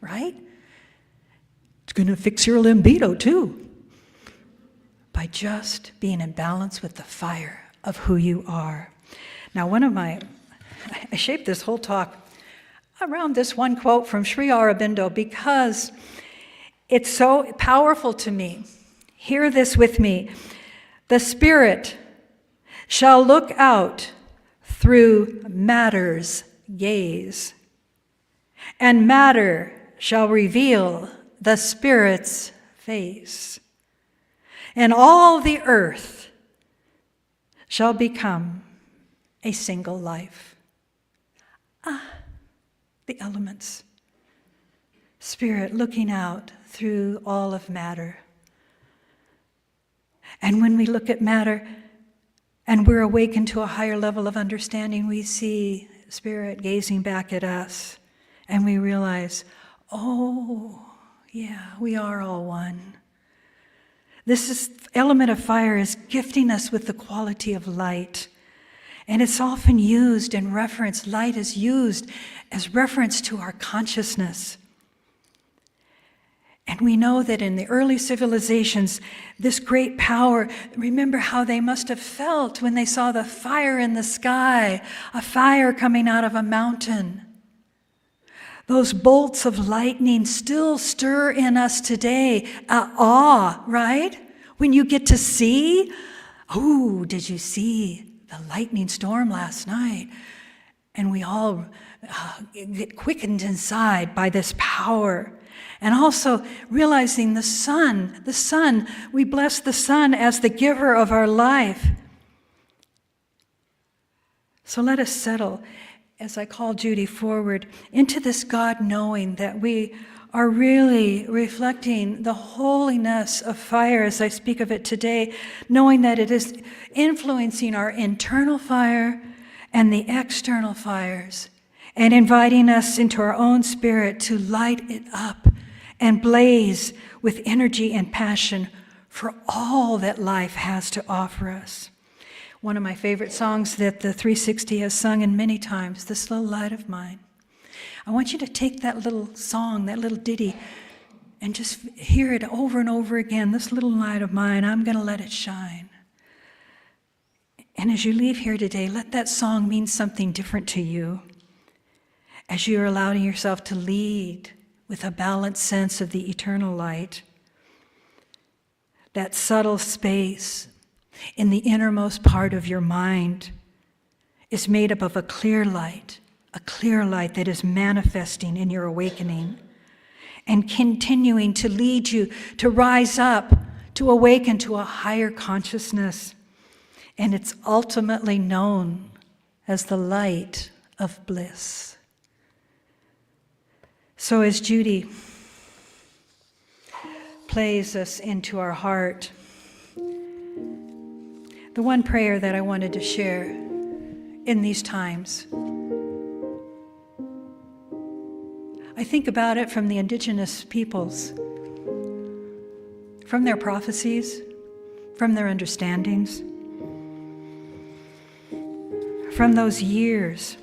right? It's going to fix your libido too, by just being in balance with the fire of who you are. Now, I shaped this whole talk around this one quote from Sri Aurobindo because it's so powerful to me. Hear this with me. The spirit shall look out through matter's gaze, and matter shall reveal the spirit's face, and all the earth shall become a single life. The elements. Spirit looking out through all of matter. And when we look at matter, and we're awakened to a higher level of understanding, we see Spirit gazing back at us, and we realize, oh, yeah, we are all one. Element of fire is gifting us with the quality of light. And it's often used in reference, light is used as reference to our consciousness. And we know that in the early civilizations, this great power, remember how they must have felt when they saw the fire in the sky, a fire coming out of a mountain. Those bolts of lightning still stir in us today, awe, right? When you get to see, oh, did you see the lightning storm last night? And we all get quickened inside by this power. And also realizing the sun, we bless the sun as the giver of our life. So let us settle, as I call Judy forward, into this God knowing that we are really reflecting the holiness of fire as I speak of it today, knowing that it is influencing our internal fire and the external fires, and inviting us into our own spirit to light it up and blaze with energy and passion for all that life has to offer us. One of my favorite songs that the 360 has sung in many times, This Little Light of Mine. I want you to take that little song, that little ditty, and just hear it over and over again. This little light of mine, I'm going to let it shine. And as you leave here today, let that song mean something different to you as you're allowing yourself to lead with a balanced sense of the eternal light. That subtle space in the innermost part of your mind is made up of a clear light that is manifesting in your awakening and continuing to lead you to rise up, to awaken to a higher consciousness. And it's ultimately known as the light of bliss. So as Judy plays us into our heart, the one prayer that I wanted to share in these times, I think about it from the indigenous peoples, from their prophecies, from their understandings, from those years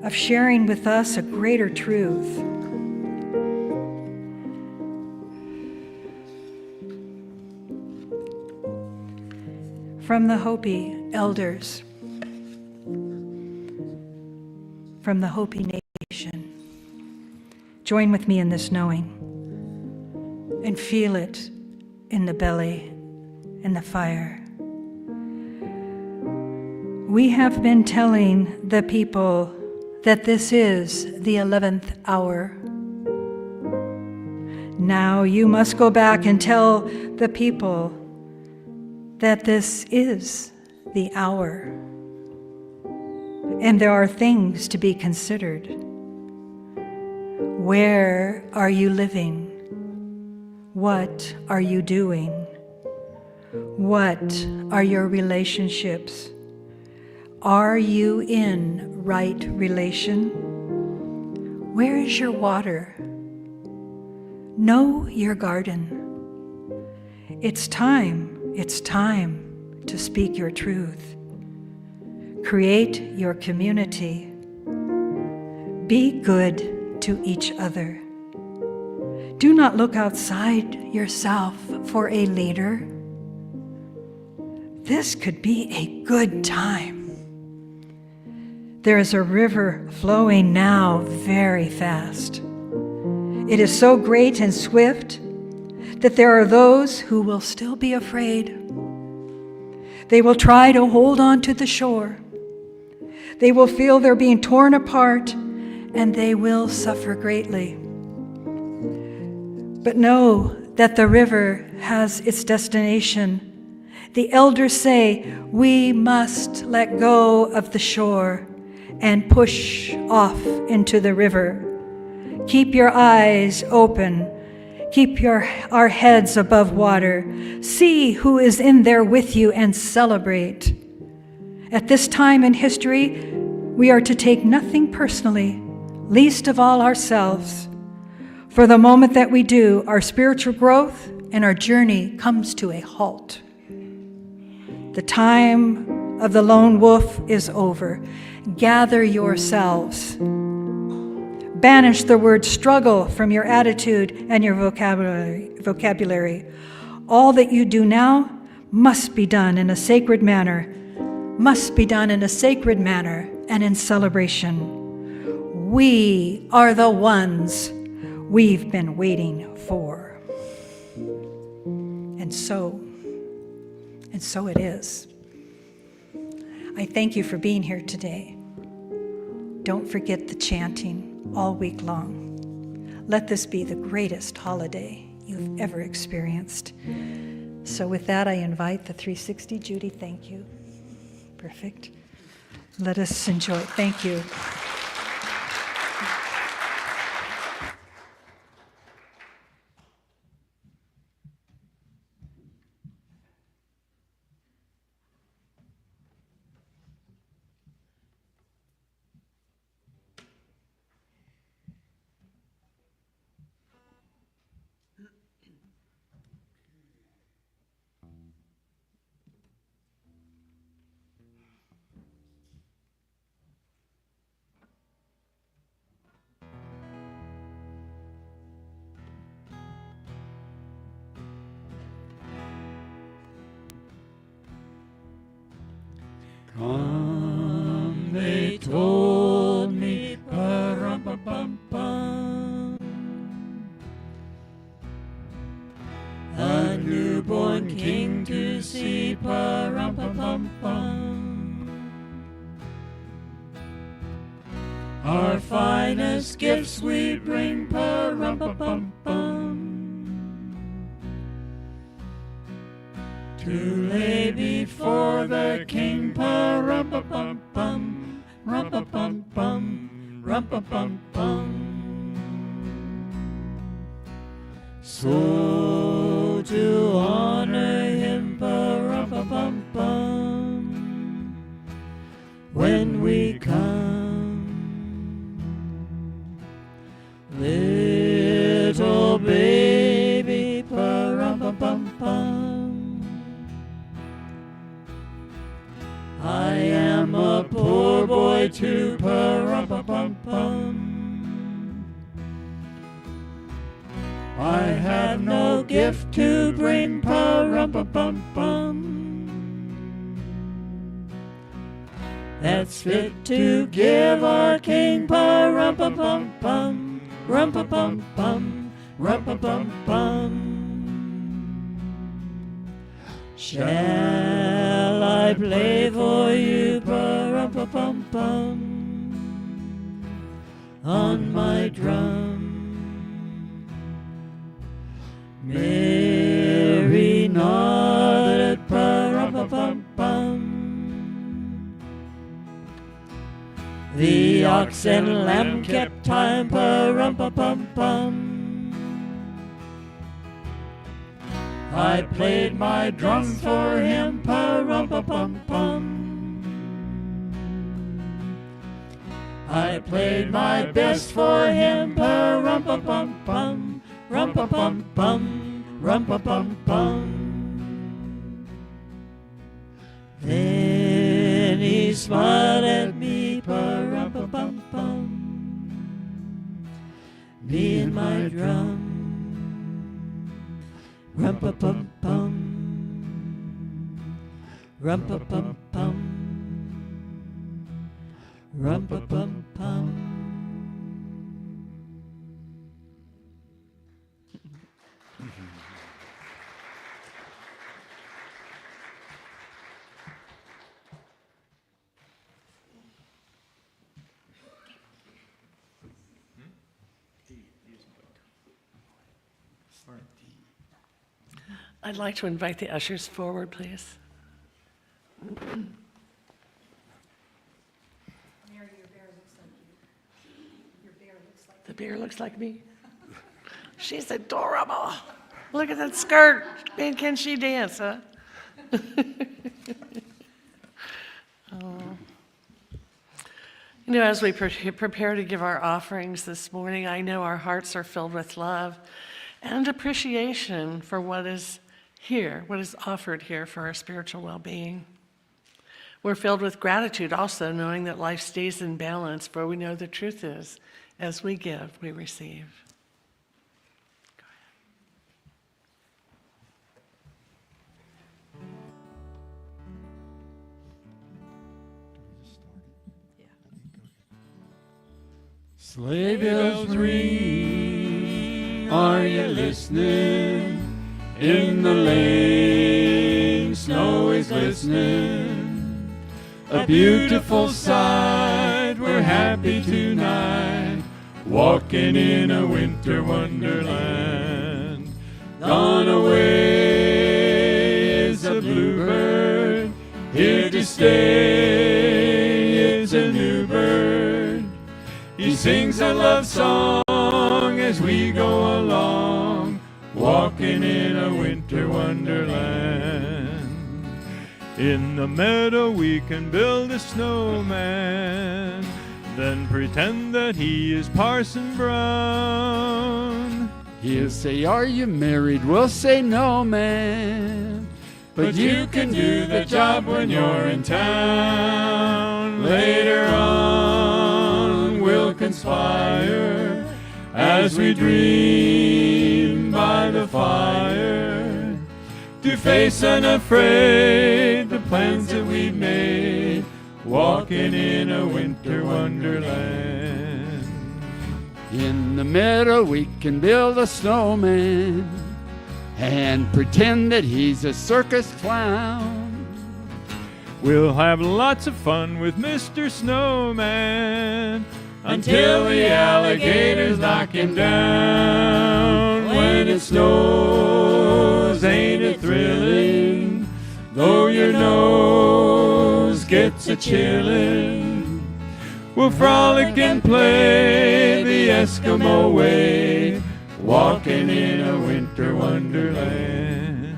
of sharing with us a greater truth. From the Hopi elders, from the Hopi nation. Join with me in this knowing and feel it in the belly and the fire. We have been telling the people that this is the 11th hour. Now you must go back and tell the people that this is the hour. And there are things to be considered. Where are you living? What are you doing? What are your relationships? Are you in right relation? Where is your water? Know your garden. It's time to speak your truth. Create your community. Be good to each other. Do not look outside yourself for a leader. This could be a good time. There is a river flowing now very fast. It is so great and swift that there are those who will still be afraid. They will try to hold on to the shore. They will feel they're being torn apart, and they will suffer greatly. But know that the river has its destination. The elders say, we must let go of the shore and push off into the river. Keep your eyes open. Keep our heads above water. See who is in there with you and celebrate. At this time in history, we are to take nothing personally, least of all ourselves. For the moment that we do, our spiritual growth and our journey comes to a halt. The time of the lone wolf is over. Gather yourselves. Banish the word struggle from your attitude and your vocabulary. All that you do now must be done in a sacred manner, and in celebration. We are the ones we've been waiting for. And so it is. I thank you for being here today. Don't forget the chanting all week long. Let this be the greatest holiday you've ever experienced. So with that, I invite the 360. Judy, thank you. Perfect. Let us enjoy. Thank you. Come, they told me, pa-rum-pa-pum-pum. A newborn king to see, pa-rum-pa-pum-pum. Our finest gifts we bring, pa-rum-pa-pum-pum. To lay before the king, pa-rum-pa-pum-pum, rum-pa-pum-pum, rum-pa-pum-pum. So to honor him, pa-rum-pa-pum-pum, when we come, little baby, pa-rum-pa-pum-pum. I am a poor boy too, pa-rum-pa-pum-pum. I have no gift to bring, pa-rum-pa-pum-pum. That's fit to give our king, pa-rum-pa-pum-pum, rum-pa-pum-pum, rum-pa-pum-pum. Shall I play for you, pa-rum-pa-pum-pum, on my drum? Mary nodded, pa-rum-pa-pum-pum. The ox and lamb kept time, pa-rum-pa-pum-pum. I played my drum for him, pa-rum-pa-pum-pum. I played my best for him, pa-rum-pa-pum-pum, rum-pa-pum-pum, rum-pa-pum-pum. Then he smiled at me, pa-rum-pa-pum-pum, me and my drum. Rum-pa-pum-pum, rum-pa-pum-pum, rum-pa-pum-pum. I'd like to invite the ushers forward, please. The bear looks like me. She's adorable. Look at that skirt. Man, can she dance, huh? Oh. You know, as we prepare to give our offerings this morning, I know our hearts are filled with love and appreciation for what is here, what is offered here for our spiritual well-being. We're filled with gratitude also, knowing that life stays in balance, for we know the truth is, as we give, we receive. Sleigh bells ring, are you listening? In the lane, snow is glistening. A beautiful sight, we're happy tonight, walking in a winter wonderland. Gone away is a bluebird, here to stay, it's a new bird. He sings a love song as we go along, walking in a winter wonderland. In the meadow we can build a snowman, then pretend that he is Parson Brown. He'll say, are you married? We'll say, no, man. But you can do the job when you're in town. Later on we'll conspire as we dream by the fire, to face unafraid the plans that we've made, walking in a winter wonderland. In the meadow we can build a snowman and pretend that he's a circus clown. We'll have lots of fun with Mr. Snowman until the alligators knock him down. When it snows, ain't it thrilling, though your nose gets a chillin'. We'll frolic and play the Eskimo way, walking in a winter wonderland.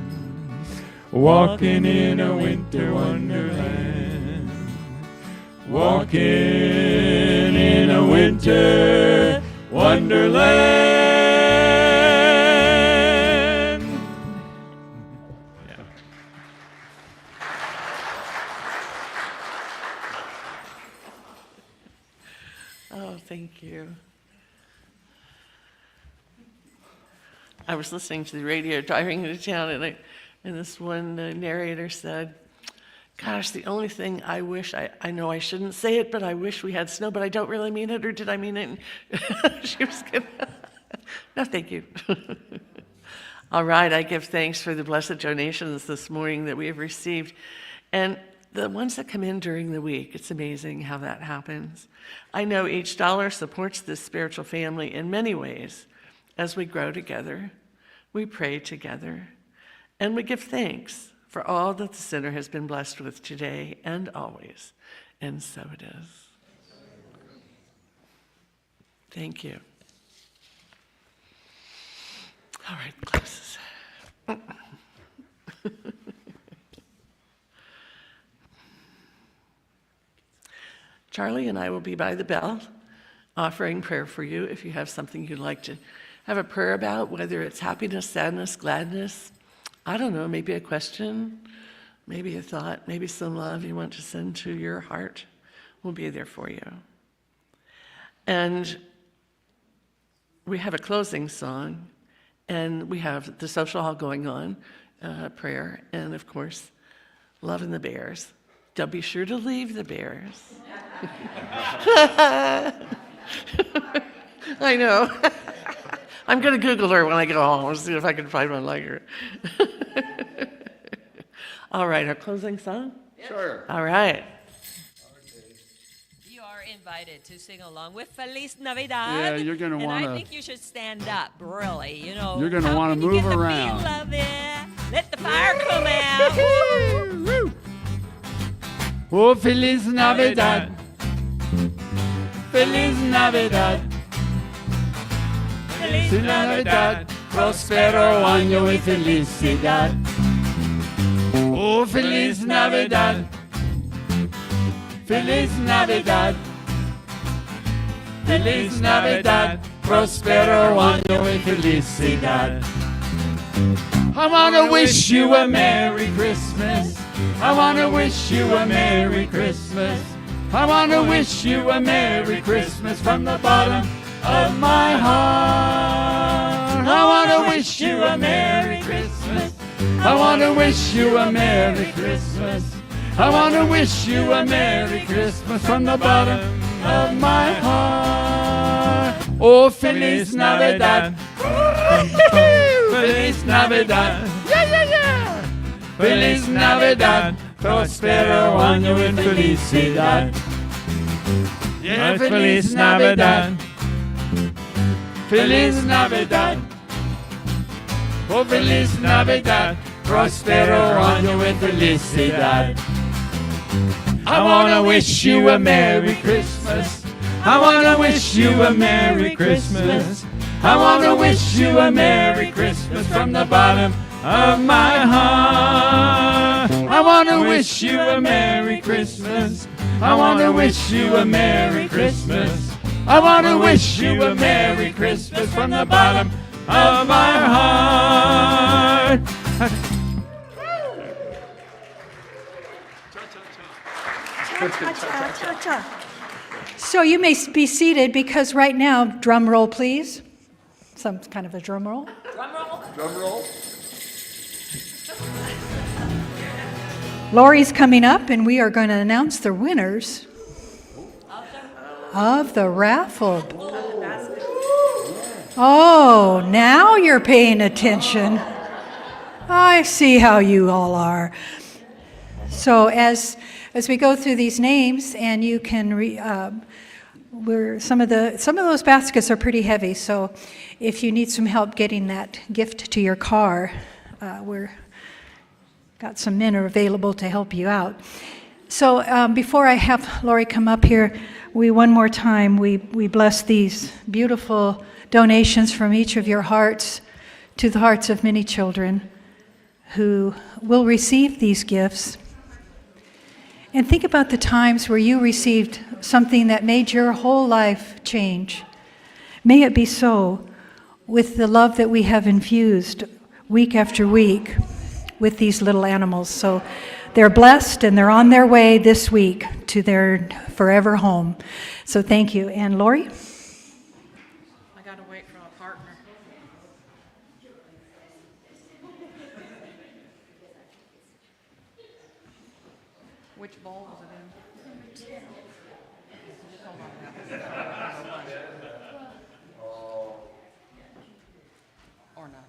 Walking in a winter wonderland. Walking in a winter wonderland. Yeah. Oh, thank you. I was listening to the radio driving into town, and this one narrator said, gosh, the only thing I wish, I know I shouldn't say it, but I wish we had snow, but I don't really mean it, or did I mean it? She was good. No, thank you. All right, I give thanks for the blessed donations this morning that we have received. And the ones that come in during the week, it's amazing how that happens. I know each dollar supports this spiritual family in many ways. As we grow together, we pray together, and we give thanks for all that the sinner has been blessed with today and always. And so it is. Thank you. All right, closes. Charlie and I will be by the bell offering prayer for you if you have something you'd like to have a prayer about, whether it's happiness, sadness, gladness, I don't know, maybe a question, maybe a thought, maybe some love you want to send to your heart. We'll be there for you. And we have a closing song, and we have the social hall going on, prayer, and of course, loving the bears. Don't be sure to leave the bears. I know. I'm going to Google her when I get home and see if I can find one like her. All right, our closing song? Sure. All right. You are invited to sing along with Feliz Navidad. Yeah, you're going to want And to. I think you should stand up, really. You know, You're gonna how wanna can you move get the around. feel of it? Let the fire come out. Woo! Oh, Feliz Navidad. Feliz Navidad. Feliz Navidad, prospero año y felicidad. Oh, Feliz Navidad, Feliz Navidad, Feliz Navidad, prospero año y felicidad. I want to wish you a Merry Christmas. I want to wish you a Merry Christmas. I want to wish you a Merry Christmas from the bottom of my heart. I want to wish you a Merry Christmas. I want to wish you a Merry Christmas. I want to wish you a Merry Christmas from the bottom of my heart. Oh, Feliz Navidad. Feliz Navidad. Yeah, yeah, yeah. Feliz Navidad. Prospero año y felicidad. Yeah, Feliz Navidad. Feliz Navidad. Oh, Feliz Navidad. Prospero año y felicidad. I want to wish you a Merry Christmas. I want to wish you a Merry Christmas. I want to wish you a Merry Christmas from the bottom of my heart. I want to wish you a Merry Christmas. I want to wish you a Merry Christmas. I want to wish you a Merry Christmas from the bottom of my heart. So you may be seated because right now, drum roll, please. Some kind of a drum roll. Drum roll. Drum roll. Lori's coming up, and we are going to announce the winners of the raffle. Oh, now you're paying attention. I see how you all are. So as we go through these names, and you can some of those baskets are pretty heavy. So if you need some help getting that gift to your car, we're got some men are available to help you out. So before I have Lori come up here, one more time we bless these beautiful donations from each of your hearts to the hearts of many children who will receive these gifts. And think about the times where you received something that made your whole life change. May it be so with the love that we have infused week after week with these little animals. So they're blessed and they're on their way this week to their forever home. So thank you. And Lori? I gotta wait for a partner. Which bowl was it in? Just hold on to that. Or not.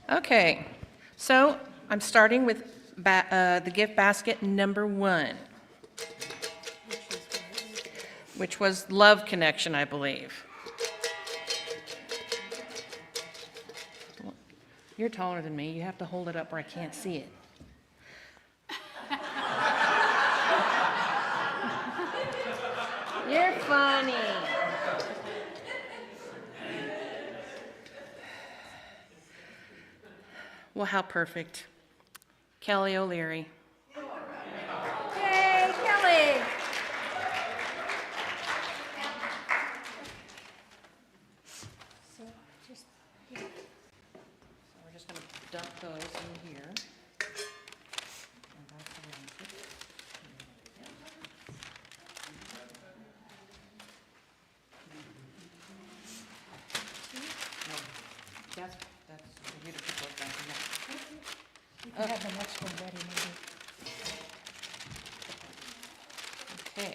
Okay, so I'm starting with the gift basket number 1, which was Love Connection, I believe. You're taller than me. You have to hold it up where I can't see it. You're funny. Well, how perfect. Kelly O'Leary. Yay, Kelly! So we're just going to dump those in here. That's for you to put those back in there. You can have the next one ready, maybe. Okay,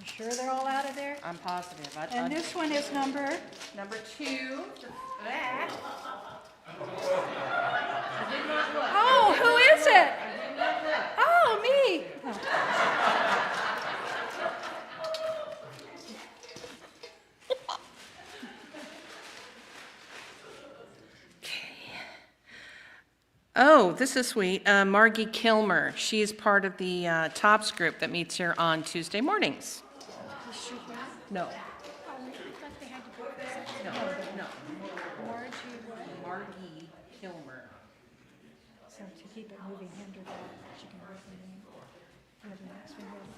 You sure they're all out of there? I'm positive. And this one is number? Number 2. I did not look. Oh, who is it? I did not look. Oh, me. Oh. Oh, this is sweet. Margie Kilmer. She's part of the TOPS group that meets here on Tuesday mornings. No. No. Margie Kilmer. So to keep it moving, hand her that. She can write the name. You have the next one ready?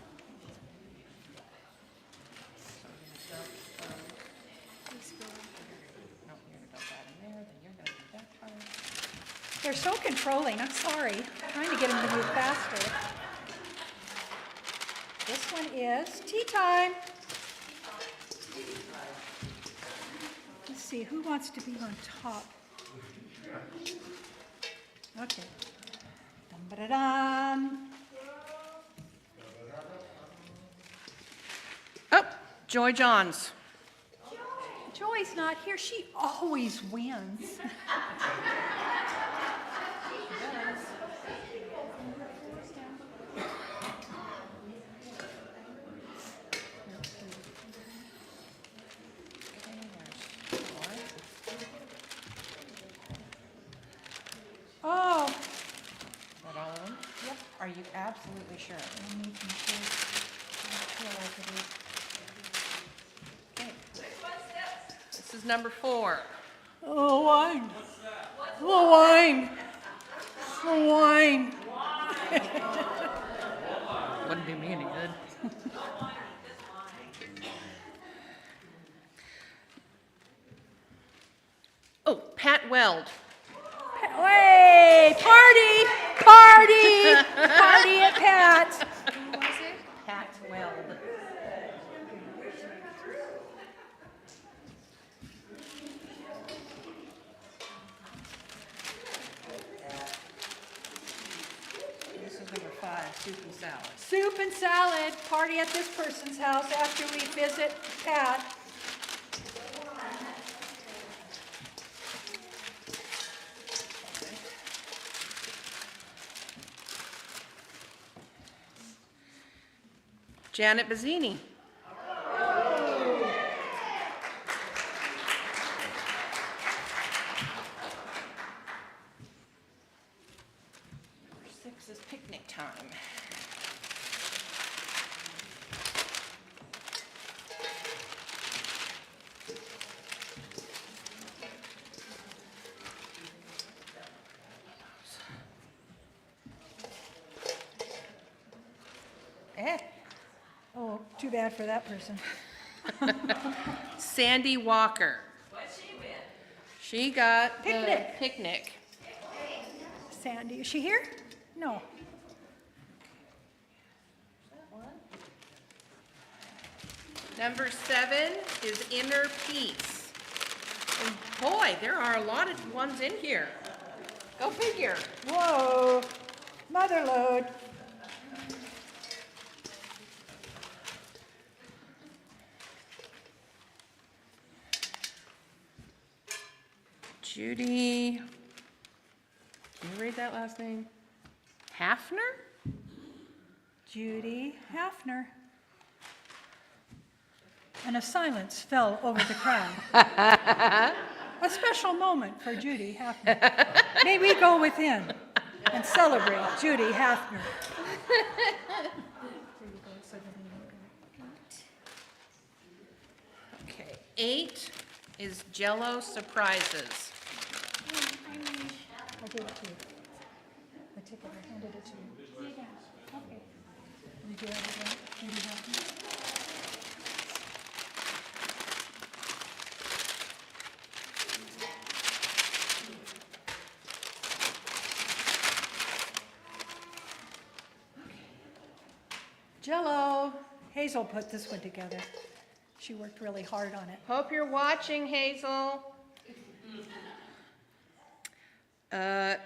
They're so controlling. I'm sorry. I'm trying to get them to move faster. This one is tea time. Let's see, who wants to be on top? Okay. Dum-ba-da-dum. Oh, Joy Johns. Joy's not here. She always wins. Oh, That all of them? Yep. Are you absolutely sure? I need some Okay. This is number 4. oh, wine. Oh, wine. Oh, wine. Wouldn't do me any good. Oh, Pat Weld. Hey, party, party, party at Pat's. Who was it? Pat Weld. This is number 5, soup and salad. Soup and salad, party at this person's house after we visit Pat. Janet Bazzini. Number 6 is picnic time. Oh, too bad for that person. Sandy Walker. What's she win? She got Picnic. the picnic. Sandy, is she here? No. Number 7 is inner peace. And boy, there are a lot of ones in here. Go figure. Whoa, mother load. Judy, can you read that last name? Hafner? Judy Hafner. And a silence fell over the crowd. A special moment for Judy Hafner. May we go within and celebrate Judy Hafner. Okay, 8 is Jell-O surprises. I gave it to you. The ticket, I handed it to you. Okay. Did you have it, Judy Hafner? Jell-O. Hazel put this one together. She worked really hard on it. Hope you're watching, Hazel.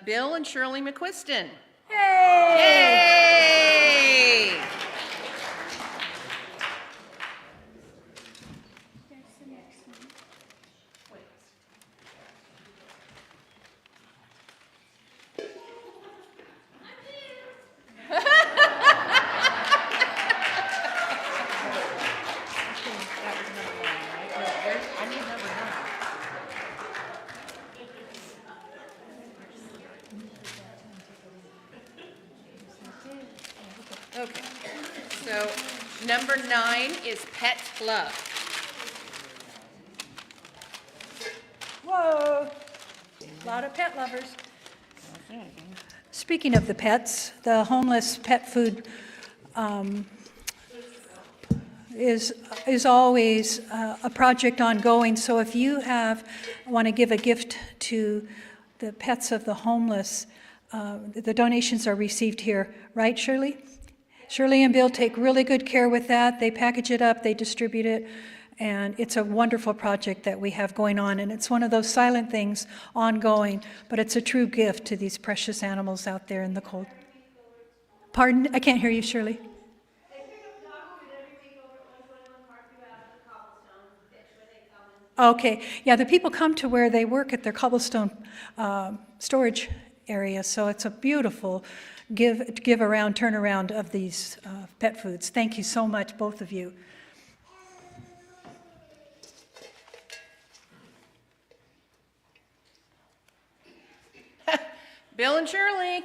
Bill and Shirley McQuiston. Hey! Yay! Okay, so number 9 is Pet Love. Whoa, a lot of pet lovers. Speaking of the pets, the homeless pet food is always a project ongoing. So if you want to give a gift to the pets of the homeless, the donations are received here, right, Shirley? Shirley and Bill take really good care with that. They package it up, they distribute it, and it's a wonderful project that we have going on. And it's one of those silent things ongoing, but it's a true gift to these precious animals out there in the cold. Pardon? I can't hear you, Shirley. Okay, yeah, the people come to where they work at their cobblestone storage area, so it's a beautiful give around, turn around of these pet foods. Thank you so much, both of you. Bill and Shirley.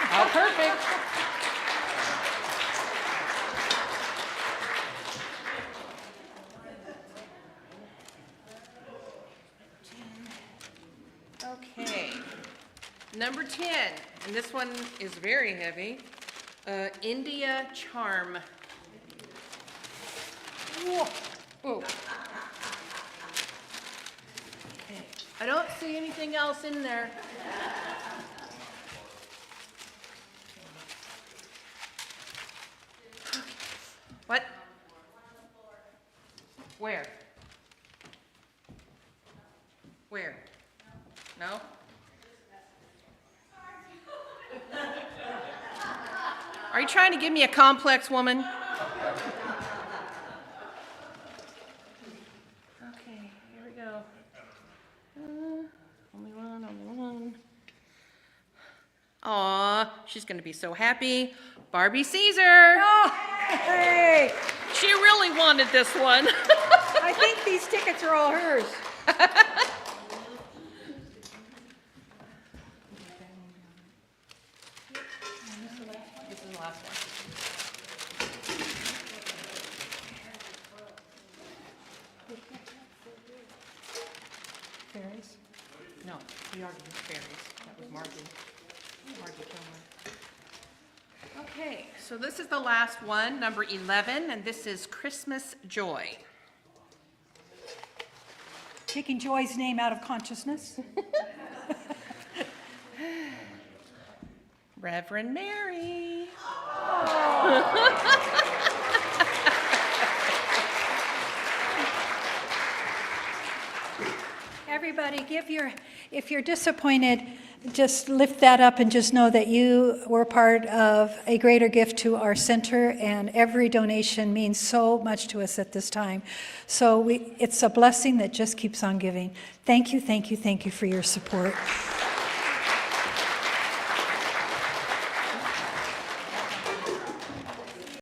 How perfect. Okay, number 10, and this one is very heavy, India Charm. Whoa. Whoa. Okay. I don't see anything else in there. What? Where? Where? No? Are you trying to give me a complex, woman? Okay, here we go. Only one. Aw, she's gonna be so happy. Barbie Caesar. Oh, hey! She really wanted this one. I think these tickets are all hers. This is the last one. Fairies. No, we already did fairies. That was Margie. Margie Kilmer. Okay, so this is the last one, number 11, and this is Christmas Joy. Taking Joy's name out of consciousness. Reverend Mary. Everybody, if you're disappointed, just lift that up and just know that you were part of a greater gift to our center, and every donation means so much to us at this time. So it's a blessing that just keeps on giving. Thank you for your support.